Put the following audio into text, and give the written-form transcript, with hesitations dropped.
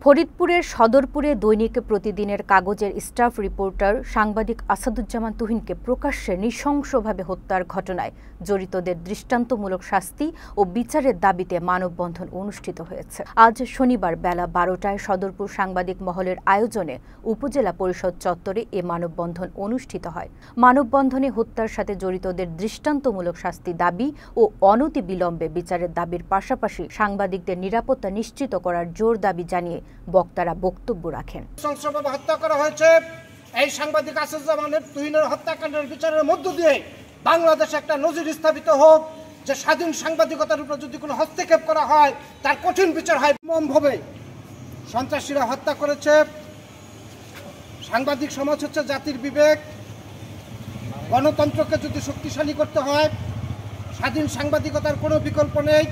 ফরিদপুরের সদরপুরে দৈনিক প্রতিদিনের কাগজের স্টাফ রিপোর্টার সাংবাদিক আসাদুজ্জামান তুহিনকে প্রকাশ্যে নৃশংসভাবে হত্যার ঘটনায় জড়িতদের দৃষ্টান্তমূলক শাস্তি ও বিচারের দাবিতে মানববন্ধন অনুষ্ঠিত হয়েছে। আজ শনিবার বেলা ১২টায় সদরপুর সাংবাদিক মহলের আয়োজনে উপজেলা পরিষদ চত্বরে এ মানববন্ধন অনুষ্ঠিত হয়। মানববন্ধনে হত্যার সাথে জড়িতদের দৃষ্টান্তমূলক শাস্তি দাবি ও অনতিবিলম্বে বিচারের দাবির পাশাপাশি সাংবাদিকদের নিরাপত্তা নিশ্চিত করার জোর দাবি জানিয়ে বক্তারা বক্তব্য রাখেন। নৃশংসভাবে হত্যা করা হয়েছে। এই সাংবাদিক আসাদুজ্জামান তুহিনের হত্যাকাণ্ডের বিচারের মধ্য দিয়ে বাংলাদেশে একটা নজির স্থাপিত হোক যে স্বাধীন সাংবাদিকতার উপর যদি কোনো হস্তক্ষেপ করা হয় তার কঠিন বিচার হয়। নির্মমভাবে সন্ত্রাসীরা হত্যা করেছে। সাংবাদিক সমাজ হচ্ছে জাতির বিবেক। গণতন্ত্রকে যদি শক্তিশালী করতে হয় স্বাধীন সাংবাদিকতার কোনো বিকল্প নেই।